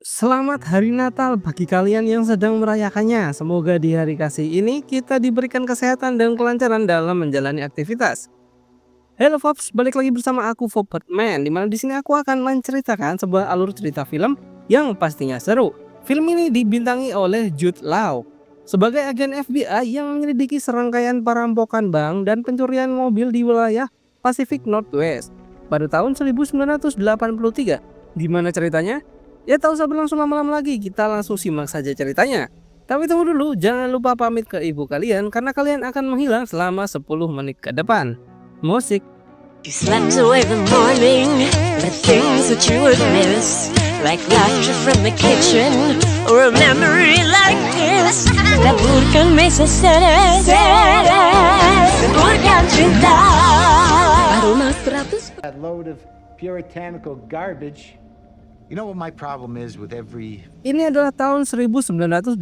Selamat Hari Natal bagi kalian yang sedang merayakannya. Semoga di hari kasih ini kita diberikan kesehatan dan kelancaran dalam menjalani aktivitas. Hello Forbes, balik lagi bersama aku Forbesman, dimana di sini aku akan menceritakan sebuah alur cerita film yang pastinya seru. Film ini dibintangi oleh Jude Law sebagai agen FBI yang menyelidiki serangkaian perampokan bank dan pencurian mobil di wilayah Pacific Northwest pada tahun 1983. Gimana ceritanya? Ya tak usah berlangsung lama-lama lagi, kita langsung simak saja ceritanya. Tapi tunggu dulu, jangan lupa pamit ke ibu kalian karena kalian akan menghilang selama 10 menit ke depan. Musik. You slept away the morning, the things that you would miss, like laughter from the kitchen, or a memory like this. Laburkan mesa seres, laburkan cinta. Aroma 100. That load of puritanical garbage. You know what my problem is with every... Ini adalah tahun 1983.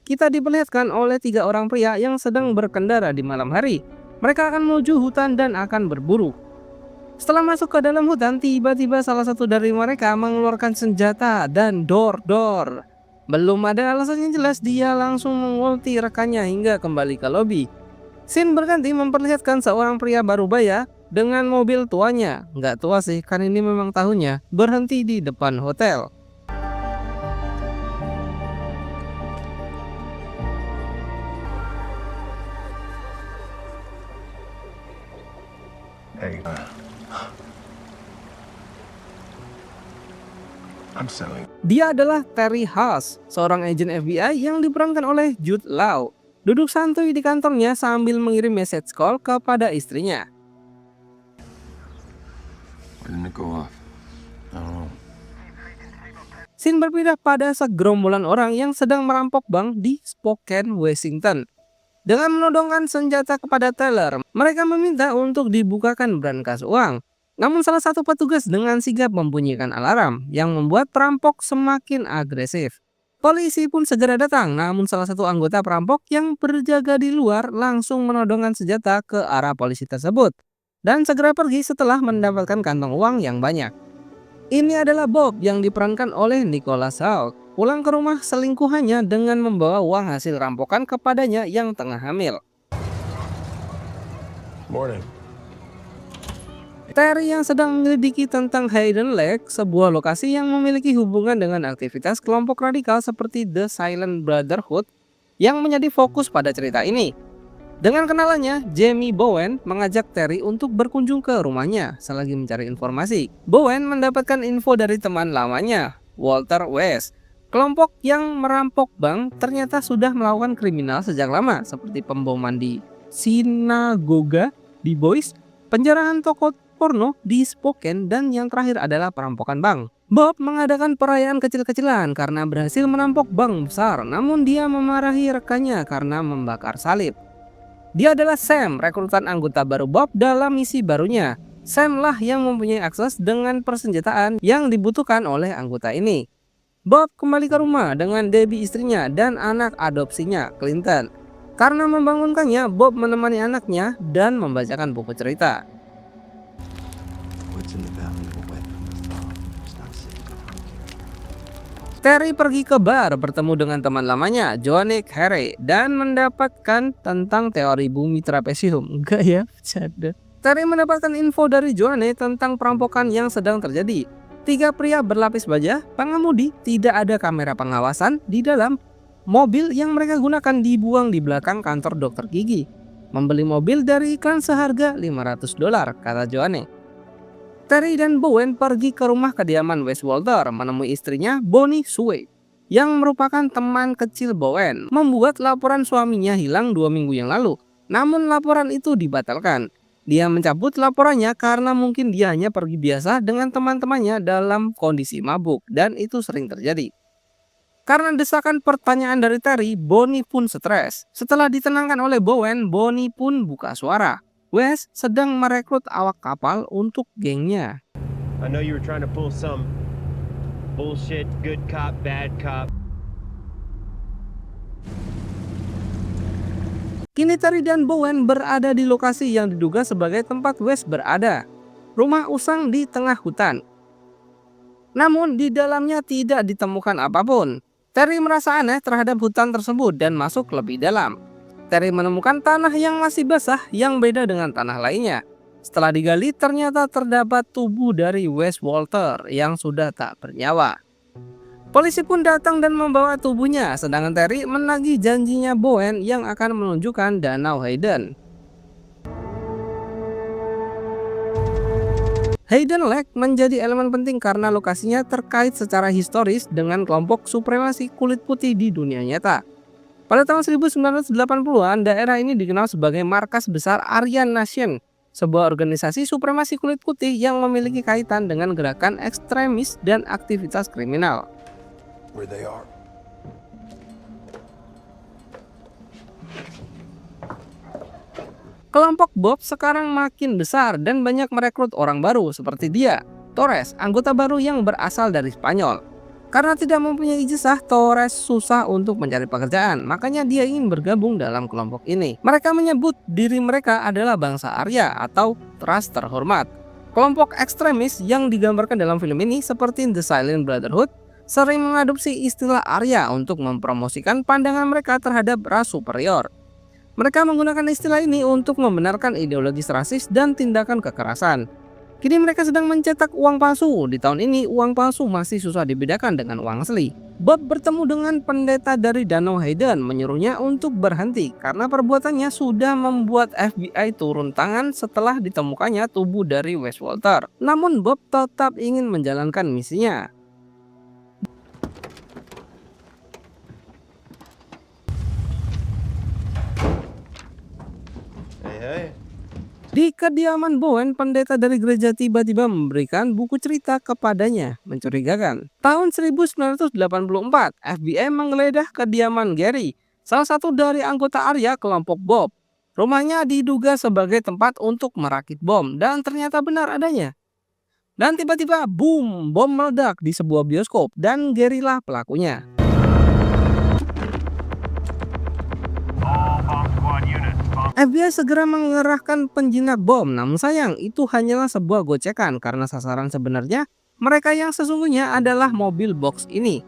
Kita diperlihatkan oleh 3 orang pria yang sedang berkendara di malam hari. Mereka akan menuju hutan dan akan berburu. Setelah masuk ke dalam hutan, tiba-tiba salah satu dari mereka mengeluarkan senjata dan dor. Belum ada alasan yang jelas, dia langsung mengulti rekannya hingga kembali ke lobi. Scene berganti memperlihatkan seorang pria parubaya dengan mobil tuanya, nggak tua sih, kan ini memang tahunnya, berhenti di depan hotel. Hey, I'm selling. Dia adalah Terry Haas, seorang agen FBI yang diperankan oleh Jude Law. Duduk santuy di kantornya sambil mengirim message call kepada istrinya. Why didn't it go off? I don't know. Scene berpindah pada segerombolan orang yang sedang merampok bank di Spokane, Washington. Dengan menodongkan senjata kepada teller, mereka meminta untuk dibukakan brankas uang. Namun salah satu petugas dengan sigap membunyikan alarm yang membuat perampok semakin agresif. Polisi pun segera datang, namun salah satu anggota perampok yang berjaga di luar langsung menodongkan senjata ke arah polisi tersebut dan segera pergi setelah mendapatkan kantong uang yang banyak. Ini adalah Bob yang diperankan oleh Nicholas Hoult, pulang ke rumah selingkuhannya dengan membawa uang hasil rampokan kepadanya yang tengah hamil. Morning. Terry yang sedang menyelidiki tentang Hidden Lake, sebuah lokasi yang memiliki hubungan dengan aktivitas kelompok radikal seperti The Silent Brotherhood, yang menjadi fokus pada cerita ini. Dengan kenalannya, Jamie Bowen mengajak Terry untuk berkunjung ke rumahnya selagi mencari informasi. Bowen mendapatkan info dari teman lamanya, Walter West. Kelompok yang merampok bank ternyata sudah melakukan kriminal sejak lama, seperti pemboman di sinagoga di Boise, penjarahan toko porno di Spokane, dan yang terakhir adalah perampokan bank. Bob mengadakan perayaan kecil-kecilan karena berhasil merampok bank besar, namun dia memarahi rekannya karena membakar salib. Dia adalah Sam, rekrutan anggota baru Bob dalam misi barunya. Sam lah yang mempunyai akses dengan persenjataan yang dibutuhkan oleh anggota ini. Bob kembali ke rumah dengan Debbie istrinya dan anak adopsinya, Clinton. Karena membangunkannya, Bob menemani anaknya dan membacakan buku cerita. What's in the valley of a wet from the thaw. It's not safe. Terry pergi ke bar bertemu dengan teman lamanya, Johnny Harry, dan mendapatkan tentang teori bumi trapesium. Enggak ya, bercanda. Terry mendapatkan info dari Johnny tentang perampokan yang sedang terjadi. 3 pria berlapis baja, pengemudi, tidak ada kamera pengawasan di dalam. Mobil yang mereka gunakan dibuang di belakang kantor dokter gigi. Membeli mobil dari iklan seharga $500, kata Johnny. Terry dan Bowen pergi ke rumah kediaman Wes Walter menemui istrinya Bonnie Sue yang merupakan teman kecil Bowen, membuat laporan suaminya hilang 2 minggu yang lalu. Namun laporan itu dibatalkan. Dia mencabut laporannya karena mungkin dia hanya pergi biasa dengan teman-temannya dalam kondisi mabuk, dan itu sering terjadi. Karena desakan pertanyaan dari Terry, Bonnie pun stres. Setelah ditenangkan oleh Bowen, Bonnie pun buka suara. Wes sedang merekrut awak kapal untuk gengnya. I know you were trying to pull some bullshit good cop, bad cop. Kini Terry dan Bowen berada di lokasi yang diduga sebagai tempat Wes berada. Rumah usang di tengah hutan. Namun di dalamnya tidak ditemukan apapun. Terry merasa aneh terhadap hutan tersebut dan masuk lebih dalam. Terry menemukan tanah yang masih basah yang beda dengan tanah lainnya. Setelah digali, ternyata terdapat tubuh dari Wes Walter yang sudah tak bernyawa. Polisi pun datang dan membawa tubuhnya, sedangkan Terry menagih janjinya Bowen yang akan menunjukkan Danau Hayden. Hayden Lake menjadi elemen penting karena lokasinya terkait secara historis dengan kelompok supremasi kulit putih di dunia nyata. Pada tahun 1980-an, daerah ini dikenal sebagai markas besar Aryan Nation, sebuah organisasi supremasi kulit putih yang memiliki kaitan dengan gerakan ekstremis dan aktivitas kriminal. Where they are. Kelompok Bob sekarang makin besar dan banyak merekrut orang baru seperti dia, Torres, anggota baru yang berasal dari Spanyol. Karena tidak mempunyai ijazah, Torres susah untuk mencari pekerjaan, makanya dia ingin bergabung dalam kelompok ini. Mereka menyebut diri mereka adalah bangsa Arya atau ras terhormat. Kelompok ekstremis yang digambarkan dalam film ini seperti The Silent Brotherhood sering mengadopsi istilah Arya untuk mempromosikan pandangan mereka terhadap ras superior. Mereka menggunakan istilah ini untuk membenarkan ideologi rasis dan tindakan kekerasan. Kini mereka sedang mencetak uang palsu. Di tahun ini uang palsu masih susah dibedakan dengan uang asli. Bob bertemu dengan pendeta dari Danau Hayden, menyuruhnya untuk berhenti karena perbuatannya sudah membuat FBI turun tangan setelah ditemukannya tubuh dari Wes Walter. Namun Bob tetap ingin menjalankan misinya. Di kediaman Bowen, pendeta dari gereja tiba-tiba memberikan buku cerita kepadanya. Mencurigakan. Tahun 1984, FBI menggeledah kediaman Gary, salah satu dari anggota Arya kelompok Bob. Rumahnya diduga sebagai tempat untuk merakit bom, dan ternyata benar adanya. Dan tiba-tiba, boom, bom meledak di sebuah bioskop, dan Gary lah pelakunya. FBI segera mengerahkan penjinak bom, namun sayang itu hanyalah sebuah gocekan karena sasaran sebenarnya mereka yang sesungguhnya adalah mobil box ini.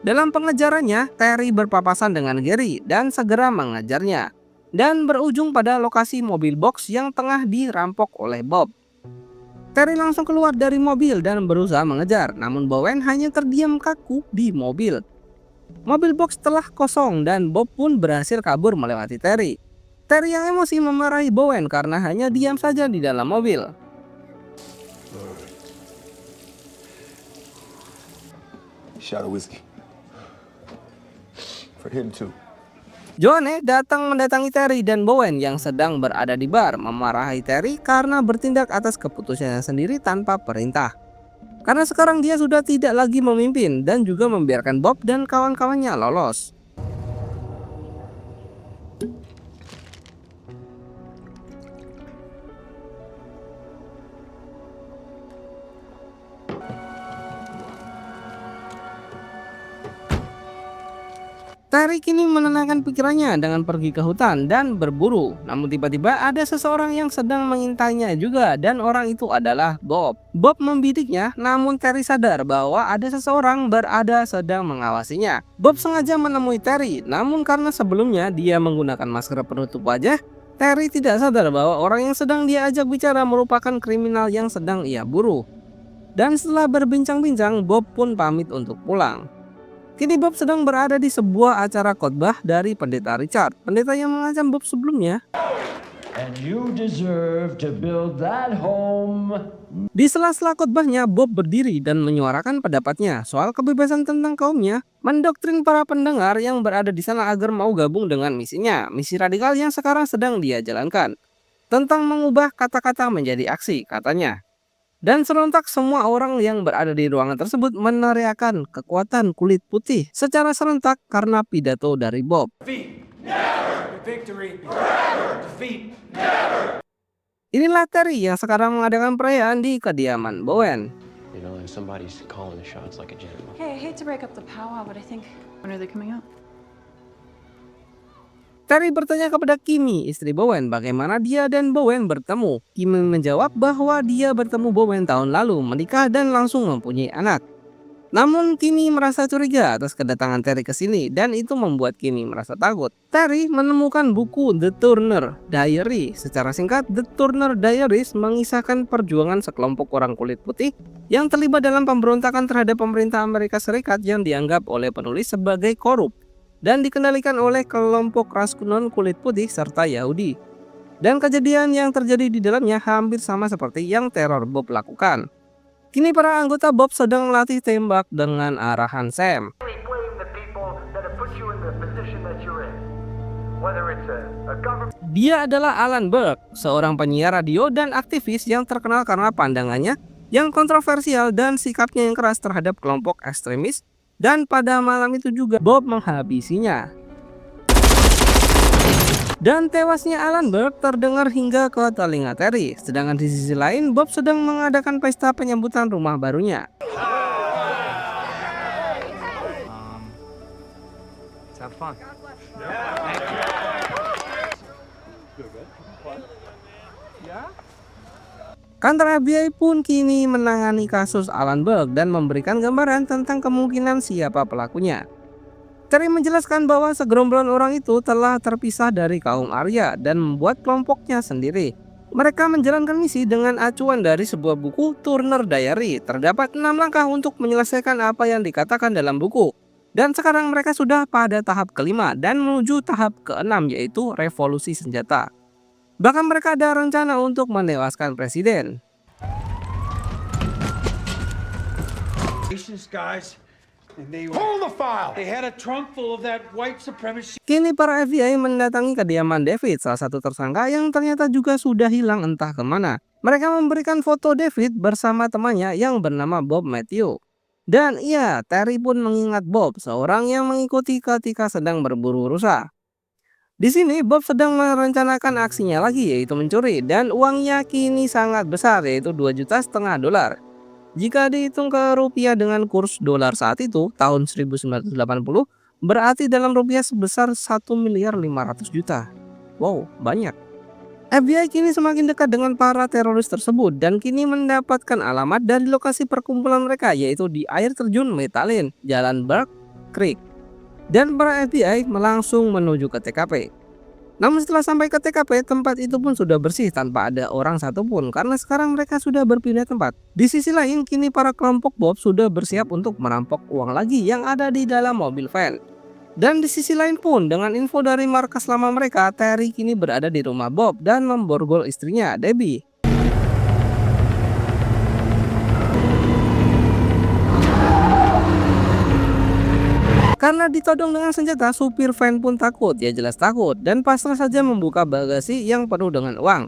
Dalam pengejarannya, Terry berpapasan dengan Gary dan segera mengejarnya dan berujung pada lokasi mobil box yang tengah dirampok oleh Bob. Terry langsung keluar dari mobil dan berusaha mengejar, namun Bowen hanya terdiam kaku di mobil. Mobil box telah kosong dan Bob pun berhasil kabur melewati Terry. Terry yang emosi memarahi Bowen karena hanya diam saja di dalam mobil. Shot of whiskey. For him too. Joanne datang mendatangi Terry dan Bowen yang sedang berada di bar, memarahi Terry karena bertindak atas keputusannya sendiri tanpa perintah. Karena sekarang dia sudah tidak lagi memimpin dan juga membiarkan Bob dan kawan-kawannya lolos. Terry kini menenangkan pikirannya dengan pergi ke hutan dan berburu. Namun tiba-tiba ada seseorang yang sedang mengintainya juga, dan orang itu adalah Bob. Bob membidiknya, namun Terry sadar bahwa ada seseorang berada sedang mengawasinya. Bob sengaja menemui Terry, namun karena sebelumnya dia menggunakan masker penutup wajah, Terry tidak sadar bahwa orang yang sedang dia ajak bicara merupakan kriminal yang sedang ia buru. Dan setelah berbincang-bincang, Bob pun pamit untuk pulang. Kini Bob sedang berada di sebuah acara khotbah dari pendeta Richard, pendeta yang mengancam Bob sebelumnya. And you deserve to build that home. Di sela-sela khotbahnya, Bob berdiri dan menyuarakan pendapatnya soal kebebasan tentang kaumnya, mendoktrin para pendengar yang berada di sana agar mau gabung dengan misinya, misi radikal yang sekarang sedang dia jalankan. Tentang mengubah kata-kata menjadi aksi, katanya. Dan serentak semua orang yang berada di ruangan tersebut meneriakkan kekuatan kulit putih secara serentak karena pidato dari Bob. Inilah Terry yang sekarang mengadakan perayaan di kediaman Bowen. You know, like somebody's calling the shots like a general. Hey, I hate to break up the powwow, but I think when are they coming up? Terry bertanya kepada Kimmy, istri Bowen, bagaimana dia dan Bowen bertemu. Kimmy menjawab bahwa dia bertemu Bowen tahun lalu, menikah dan langsung mempunyai anak. Namun Kinney merasa curiga atas kedatangan Terry ke sini dan itu membuat Kinney merasa takut. Terry menemukan buku The Turner Diary. Secara singkat, The Turner Diaries mengisahkan perjuangan sekelompok orang kulit putih yang terlibat dalam pemberontakan terhadap pemerintah Amerika Serikat yang dianggap oleh penulis sebagai korup dan dikendalikan oleh kelompok ras non kulit putih serta Yahudi. Dan kejadian yang terjadi di dalamnya hampir sama seperti yang teror Bob lakukan. Kini para anggota Bob sedang melatih tembak dengan arahan Sam. Dia adalah Alan Burke, seorang penyiar radio dan aktivis yang terkenal karena pandangannya yang kontroversial dan sikapnya yang keras terhadap kelompok ekstremis, dan pada malam itu juga Bob menghabisinya. Dan tewasnya Alan Burke terdengar hingga ke telinga Terry. Sedangkan di sisi lain, Bob sedang mengadakan pesta penyambutan rumah barunya. Kantor FBI pun kini menangani kasus Alan Burke dan memberikan gambaran tentang kemungkinan siapa pelakunya. Terry menjelaskan bahwa segerombolan orang itu telah terpisah dari kaum Arya dan membuat kelompoknya sendiri. Mereka menjalankan misi dengan acuan dari sebuah buku Turner Diary. Terdapat 6 langkah untuk menyelesaikan apa yang dikatakan dalam buku. Dan sekarang mereka sudah pada tahap kelima dan menuju tahap keenam, yaitu revolusi senjata. Bahkan mereka ada rencana untuk menewaskan presiden. Kini para FBI mendatangi kediaman David, salah satu tersangka yang ternyata juga sudah hilang entah kemana. Mereka memberikan foto David bersama temannya yang bernama Bob Matthew. Dan iya, Terry pun mengingat Bob, seorang yang mengikuti ketika sedang berburu rusa. Di sini Bob sedang merencanakan aksinya lagi, yaitu mencuri, dan uangnya kini sangat besar, yaitu 2,5 juta dolar. Jika dihitung ke rupiah dengan kurs dolar saat itu, tahun 1980, berarti dalam rupiah sebesar 1.500.000.000. Wow, banyak. FBI kini semakin dekat dengan para teroris tersebut dan kini mendapatkan alamat dari lokasi perkumpulan mereka, yaitu di air terjun Metalin, Jalan Burke Creek. Dan para FBI langsung menuju ke TKP. Namun setelah sampai ke TKP, tempat itu pun sudah bersih tanpa ada orang satupun karena sekarang mereka sudah berpindah tempat. Di sisi lain, kini para kelompok Bob sudah bersiap untuk merampok uang lagi yang ada di dalam mobil van. Dan di sisi lain pun, dengan info dari markas lama mereka, Terry kini berada di rumah Bob dan memborgol istrinya, Debbie. Karena ditodong dengan senjata, supir van pun takut, ya jelas takut, dan pasrah saja membuka bagasi yang penuh dengan uang.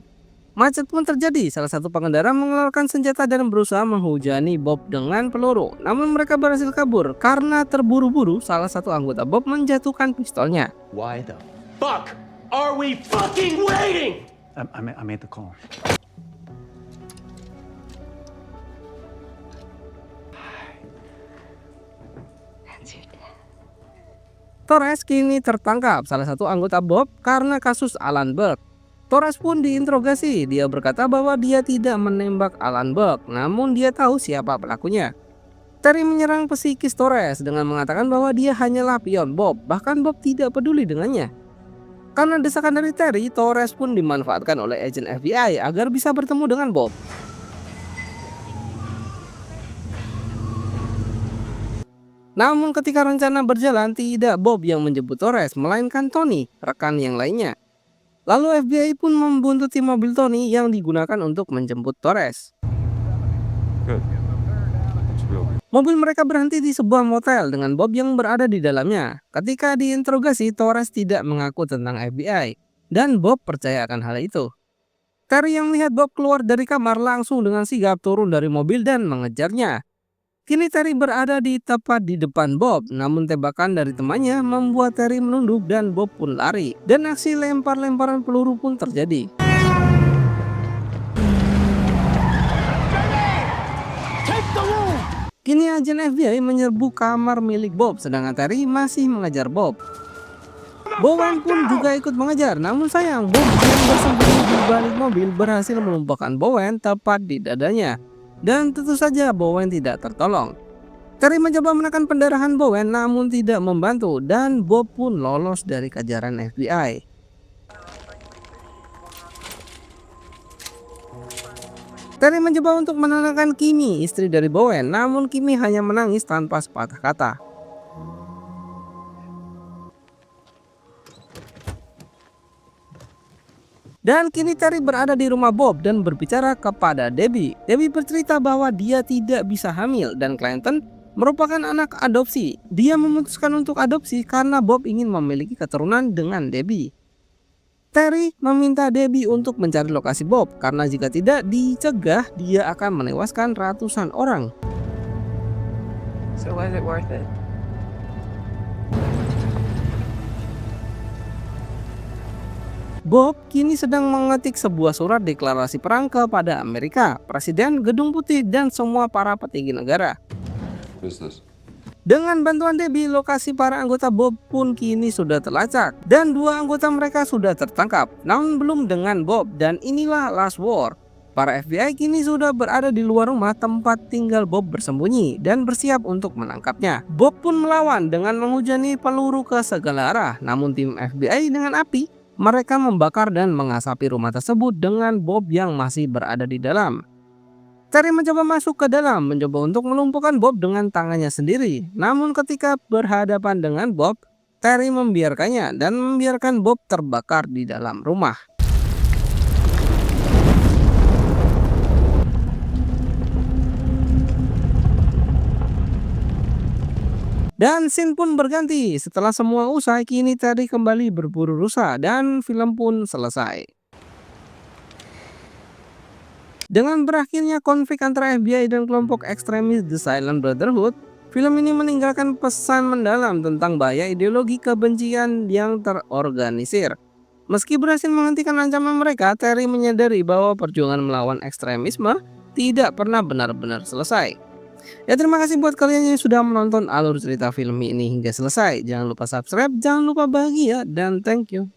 Macet pun terjadi, salah satu pengendara mengeluarkan senjata dan berusaha menghujani Bob dengan peluru. Namun mereka berhasil kabur, karena terburu-buru salah satu anggota Bob menjatuhkan pistolnya. Why the fuck are we fucking waiting? I made the call. Torres kini tertangkap, salah satu anggota Bob, karena kasus Alan Burke. Torres pun diinterogasi. Dia berkata bahwa dia tidak menembak Alan Burke, namun dia tahu siapa pelakunya. Terry menyerang psikis Torres dengan mengatakan bahwa dia hanyalah pion Bob, bahkan Bob tidak peduli dengannya. Karena desakan dari Terry, Torres pun dimanfaatkan oleh agen FBI agar bisa bertemu dengan Bob. Namun ketika rencana berjalan, tidak Bob yang menjemput Torres, melainkan Tony, rekan yang lainnya. Lalu FBI pun membuntuti mobil Tony yang digunakan untuk menjemput Torres. Mobil mereka berhenti di sebuah motel dengan Bob yang berada di dalamnya. Ketika diinterogasi, Torres tidak mengaku tentang FBI, dan Bob percaya akan hal itu. Terry yang melihat Bob keluar dari kamar langsung dengan sigap turun dari mobil dan mengejarnya. Kini Terry berada tepat di depan Bob, namun tembakan dari temannya membuat Terry menunduk dan Bob pun lari. Dan aksi lempar-lemparan peluru pun terjadi. Kini agen FBI menyerbu kamar milik Bob, sedangkan Terry masih mengejar Bob. Bowen pun juga ikut mengejar, namun sayang Bob yang bersembunyi di balik mobil berhasil melumpukkan Bowen tepat di dadanya. Dan tentu saja Bowen tidak tertolong. Terry mencoba menekan pendarahan Bowen namun tidak membantu dan Bob pun lolos dari kejaran FBI. Terry mencoba untuk menenangkan Kimmy, istri dari Bowen, namun Kimmy hanya menangis tanpa sepatah kata. Dan kini Terry berada di rumah Bob dan berbicara kepada Debbie. Debbie bercerita bahwa dia tidak bisa hamil dan Clinton merupakan anak adopsi. Dia memutuskan untuk adopsi karena Bob ingin memiliki keturunan dengan Debbie. Terry meminta Debbie untuk mencari lokasi Bob karena jika tidak dicegah dia akan menewaskan ratusan orang. So was it worth it? Bob kini sedang mengetik sebuah surat deklarasi perang kepada Amerika, Presiden, Gedung Putih, dan semua para petinggi negara. Business. Dengan bantuan Debbie, lokasi para anggota Bob pun kini sudah terlacak dan 2 anggota mereka sudah tertangkap, namun belum dengan Bob, dan inilah Last War. Para FBI kini sudah berada di luar rumah tempat tinggal Bob bersembunyi dan bersiap untuk menangkapnya. Bob pun melawan dengan menghujani peluru ke segala arah, namun tim FBI dengan api, mereka membakar dan mengasapi rumah tersebut dengan Bob yang masih berada di dalam. Terry mencoba masuk ke dalam, mencoba untuk melumpuhkan Bob dengan tangannya sendiri. Namun ketika berhadapan dengan Bob, Terry membiarkannya dan membiarkan Bob terbakar di dalam rumah. Dan scene pun berganti. Setelah semua usai, kini Terry kembali berburu rusa dan film pun selesai. Dengan berakhirnya konflik antara FBI dan kelompok ekstremis The Silent Brotherhood, film ini meninggalkan pesan mendalam tentang bahaya ideologi kebencian yang terorganisir. Meski berhasil menghentikan ancaman mereka, Terry menyadari bahwa perjuangan melawan ekstremisme tidak pernah benar-benar selesai. Ya, terima kasih buat kalian yang sudah menonton alur cerita film ini hingga selesai. Jangan lupa subscribe, jangan lupa bahagia, dan thank you.